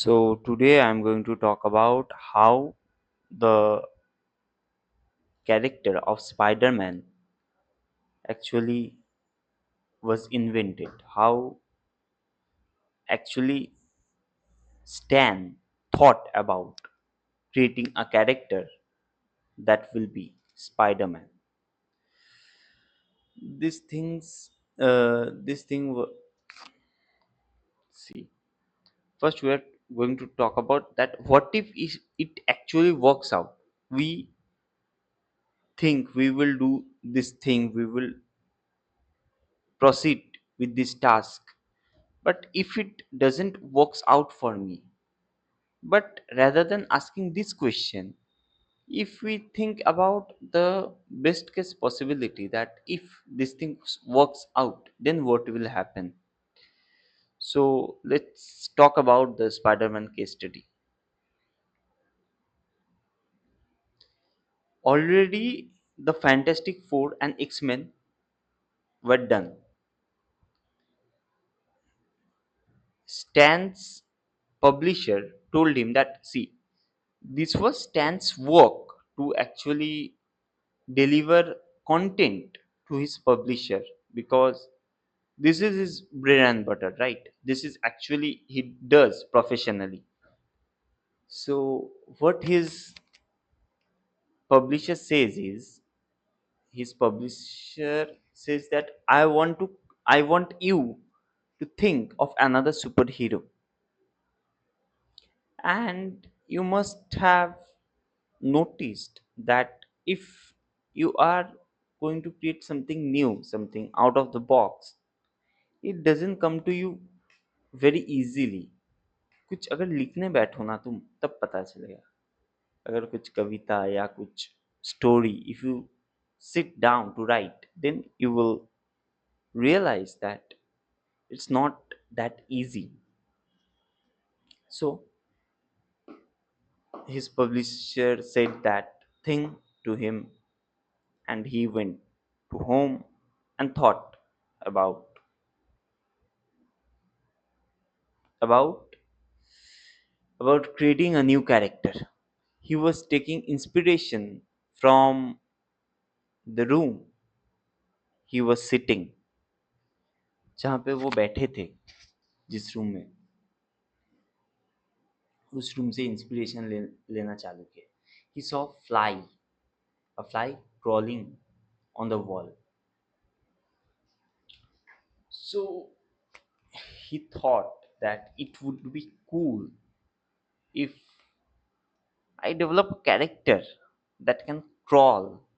So today I'm going to talk about how the character of Spider-Man actually was invented. How actually Stan thought about creating a character that will be Spider-Man. These things, this thing. See, first we are going to talk about that. What if it actually works out? We think we will do this thing. We will proceed with this task, but if it doesn't works out for me, but rather than asking this question, if we think about the best case possibility, that if this thing works out, then what will happen. So let's talk about the Spider-Man case study. Already the Fantastic Four and X-Men were done. Stan's publisher told him that, see, this was Stan's work to actually deliver content to his publisher, because this is his bread and butter, right? This is actually he does professionally. So what his publisher says is, his publisher says that I want you to think of another superhero, and you must have noticed that if you are going to create something new, something out of the box, it doesn't come to you very easily. कुछ अगर लिखने बैठो ना तुम, तब पता चलेगा. अगर कुछ कविता या कुछ story, if you sit down to write, then you will realize that it's not that easy. So his publisher said that thing to him, and he went to home and thought about about about creating a new character. He was taking inspiration from the room he was sitting, जहाँ पे वो बैठे थे, जिस room में, उस room से inspiration लेना चालू किया. He saw a fly crawling on the wall. So he thought that it would be cool if I develop a character that can crawl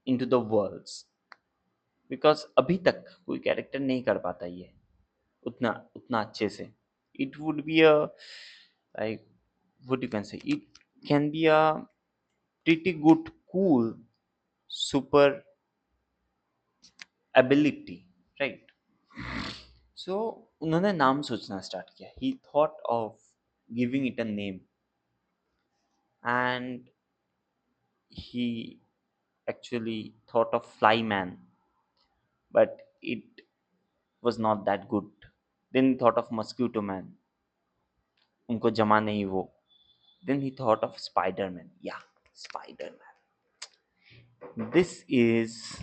into the worlds, because अभी तक कोई character नहीं कर पाता ये उतना उतना अच्छे से. It would be a, like, what you can say, it can be a pretty good cool super ability, right? So उन्होंने नाम सोचना स्टार्ट किया. He thought of giving it a name, and he actually thought of Flyman, but it was not that good. Then he thought of Mosquito Man, उनको जमा नहीं वो. Then he thought of Spider-Man. Yeah, Spider-Man. This is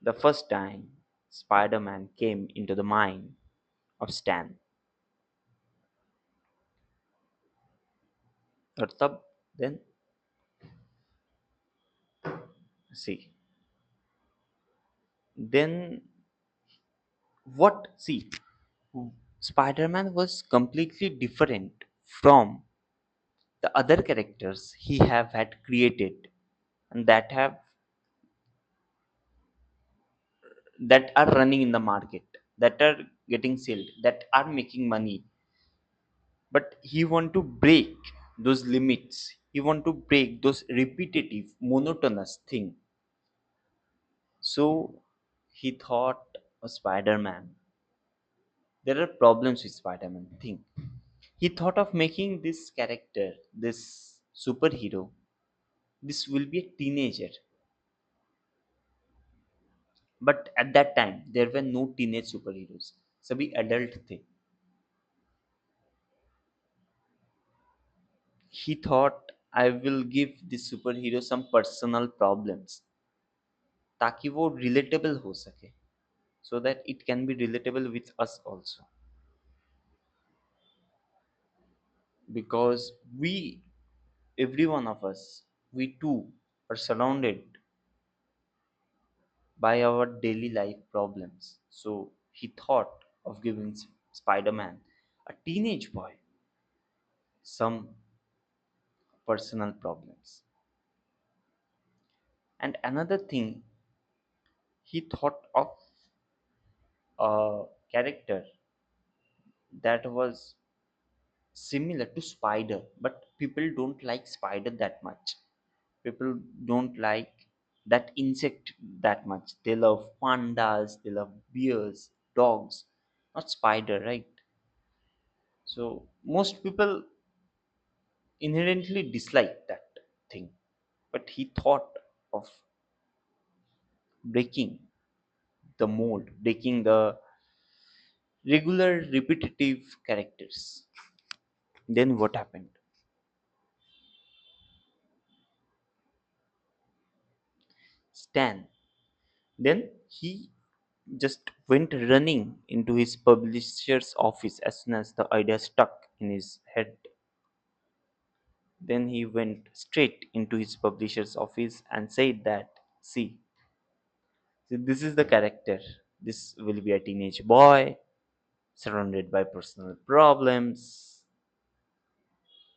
the first time Spider-Man came into the mind of Stan. और तब, then, see, then what, see, Spider-Man was completely different from the other characters he have had created, and that are running in the market, that are getting sold, that are making money. But he want to break those limits. He want to break those repetitive, monotonous thing. So he thought of Spider-Man. There are problems with Spider-Man thing. He thought of making this character, this superhero, this will be a teenager. But at that time, there were no teenage superheroes. सभी adult थे. he thought I will give this superhero some personal problems ताकि वो relatable हो सके, so that it can be relatable with us also, because we, every one of us, we too are surrounded by our daily life problems. So he thought of giving Spider-Man, a teenage boy, some personal problems. And another thing, he thought of a character that was similar to Spider, but people don't like Spider that much. People don't like that insect that much. They love pandas, they love bears, dogs, not spider, right? So most people inherently dislike that thing, but he thought of breaking the mold, breaking the regular repetitive characters. Then what happened? Stan. Then he just went running into his publisher's office as soon as the idea stuck in his head. Then he went straight into his publisher's office and said that, see, this is the character. This will be a teenage boy surrounded by personal problems,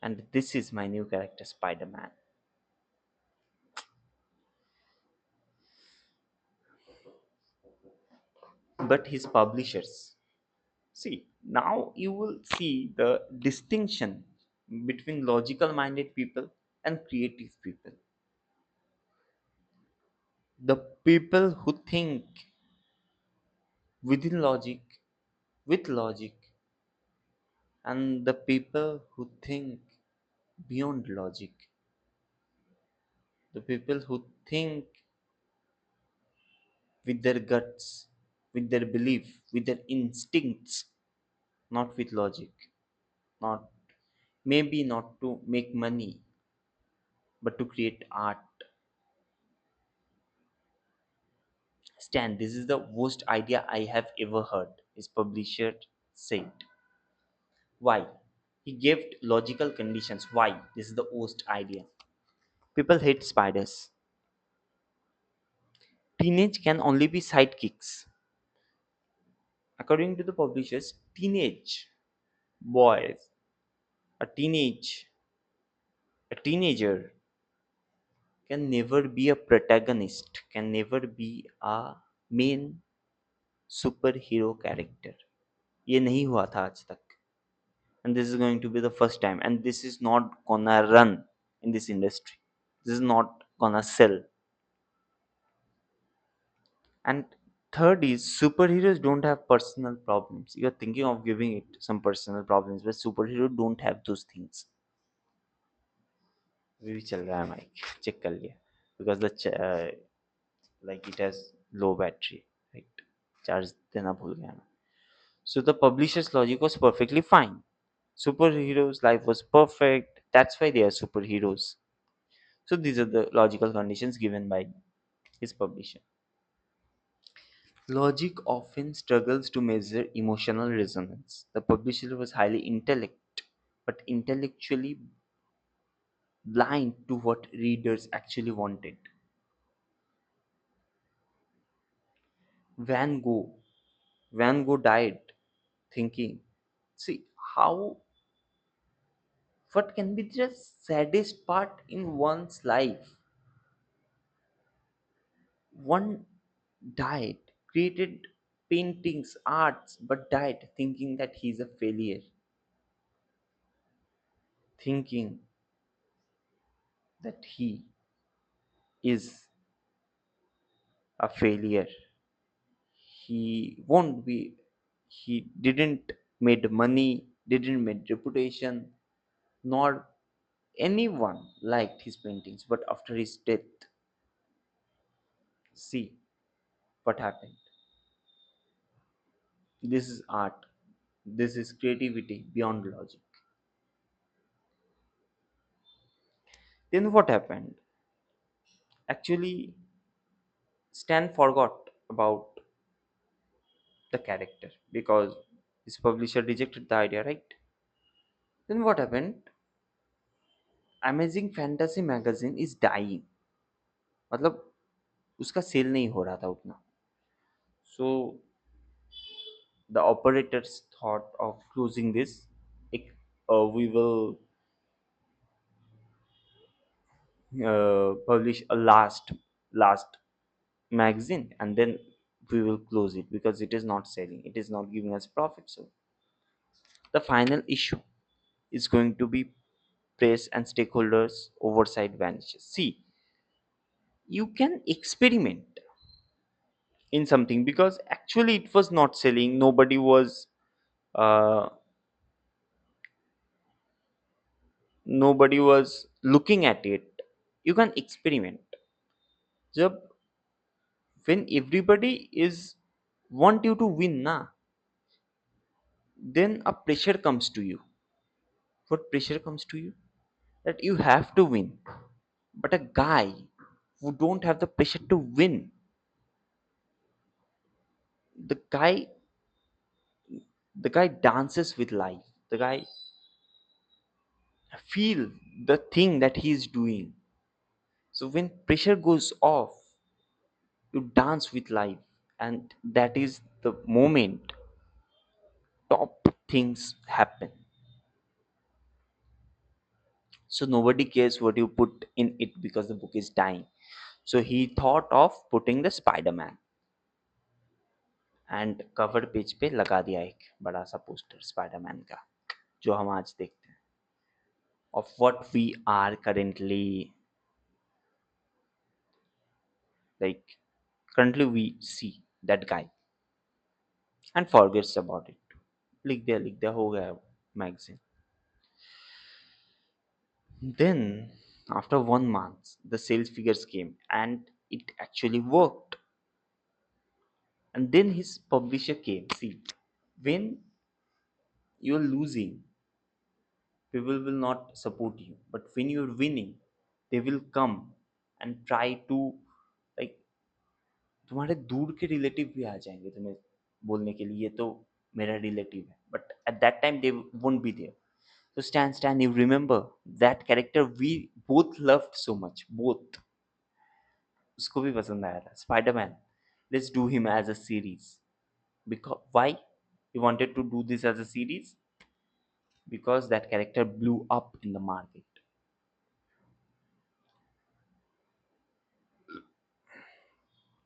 and this is my new character, Spider Man. But his publishers, see, now you will see the distinction between logical minded people and creative people. The people who think within logic, with logic, and the people who think beyond logic, the people who think with their guts, with their belief, with their instincts, not with logic, not maybe not to make money, but to create art. Stan, this is the worst idea I have ever heard, his publisher said. Why? He gave logical conditions. Why? This is the worst idea. People hate spiders. Teenage can only be sidekicks. According to the publishers, teenage boys, a teenager can never be a protagonist, can never be a main superhero character. ये नहीं हुआ था आज तक. And this is going to be the first time. And this is not gonna run in this industry. This is not gonna sell. And third is superheroes don't have personal problems. You're thinking of giving it some personal problems, but superheroes don't have those things. अभी भी चल रहा है mic check कर लिया because like it has low battery, right? Charge देना भूल गया मैं. So the publisher's logic was perfectly fine. Superheroes' life was perfect. That's why they are superheroes. So these are the logical conditions given by his publisher. Logic often struggles to measure emotional resonance. The publisher was highly intellect, but intellectually blind to what readers actually wanted. Van Gogh. Van Gogh died thinking, see, how, what can be the saddest part in one's life? One died, created paintings, arts, but died thinking that he's a failure, thinking that he is a failure. He won't be, he didn't made money, didn't made reputation, nor anyone liked his paintings. But after his death, see what happened. This is art. This is creativity beyond logic. Then what happened? Actually, Stan forgot about the character because his publisher rejected the idea, right? Then what happened? Amazing Fantasy magazine is dying. मतलब उसका cell नहीं हो रहा था उतना. So the operators thought of closing this. We will publish a last magazine, and then we will close it because it is not selling. It is not giving us profit. So the final issue is going to be press and stakeholders oversight vanishes. See, you can experiment in something because actually it was not selling. Uh, nobody was looking at it. You can experiment. जब when everybody is want you to win na, then a pressure comes to you. What pressure comes to you? That you have to win. But a guy who don't have the pressure to win, the guy the guy dances with life. The guy feel the thing that he is doing. So when pressure goes off, you dance with life, and that is the moment top things happen. So nobody cares what you put in it because the book is dying. So he thought of putting the Spider-Man and cover page पे लगा दिया एक बड़ा सा poster Spiderman का जो हम आज देखते हैं of what we are currently like currently we see that guy and forgets about it. लिख दिया हो गया magazine. Then after 1 month the sales figures came and it actually worked. And then his publisher came. See, when you're losing, people will not support you. But when you're winning, they will come and try to like तुम्हारे दूर के relative भी आ जाएंगे तुम्हें बोलने के लिए ये तो मेरा रिलेटिव है but at that time they won't be there. So Stan, you remember that character we both loved so much. Both. उसको भी पसंद आया था. Spider-Man. Let's do him as a series. Because why? He wanted to do this as a series because that character blew up in the market.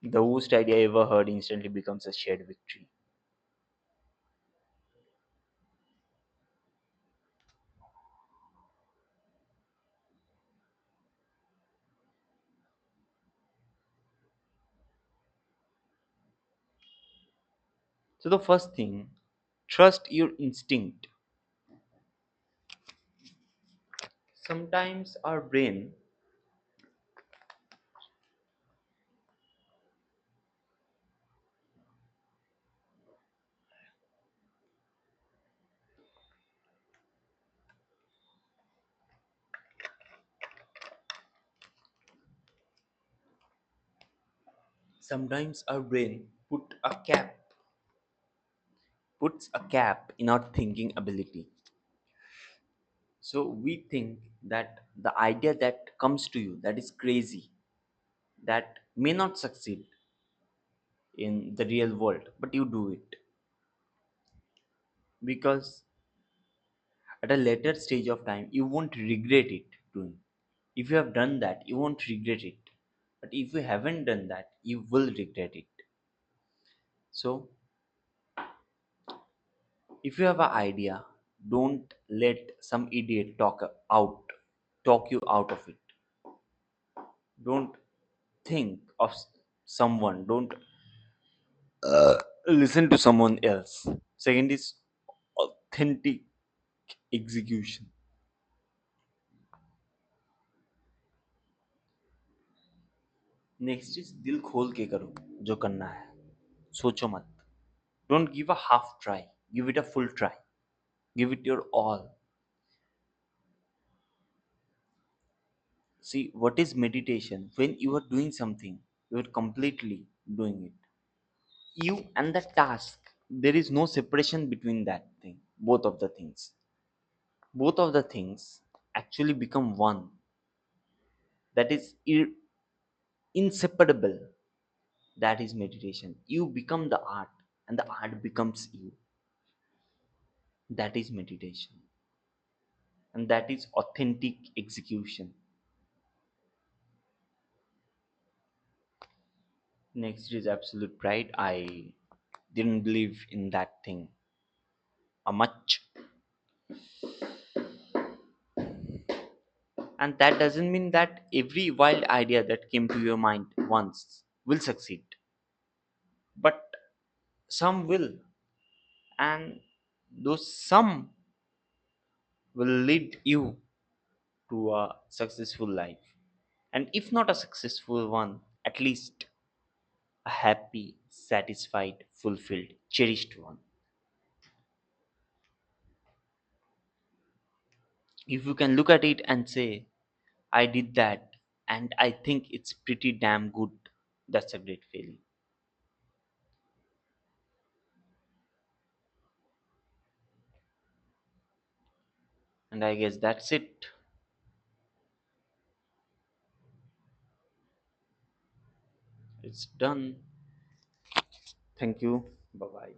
The worst idea ever heard instantly becomes a shared victory. So the first thing, trust your instinct. Sometimes our brain sometimes our brain puts a cap in our thinking ability. So we think that the idea that comes to you that is crazy, that may not succeed in the real world, but you do it because at a later stage of time you won't regret it doing. If you have done that, you won't regret it. But if you haven't done that, you will regret it. So if you have an idea, don't let some idiot talk you out of it. Don't think of someone. Don't listen to someone else. Second is authentic execution. Next is दिल खोल के करो जो करना है सोचो मत don't give a half try give it a full try give it your all See, what is meditation? When you are doing something, you are completely doing it, you and the task. There is no separation between that thing. Both of the things actually become one. That is inseparable. That is meditation. You become the art, and the art becomes you. That is meditation, and that is authentic execution. Next is absolute pride. I didn't believe in that thing much, and that doesn't mean that every wild idea that came to your mind once will succeed, but some will, and those some will lead you to a successful life, and if not a successful one, at least a happy, satisfied, fulfilled, cherished one. If you can look at it and say, I did that, and I think it's pretty damn good, that's a great feeling. And I guess that's it. It's done. Thank you. Bye bye.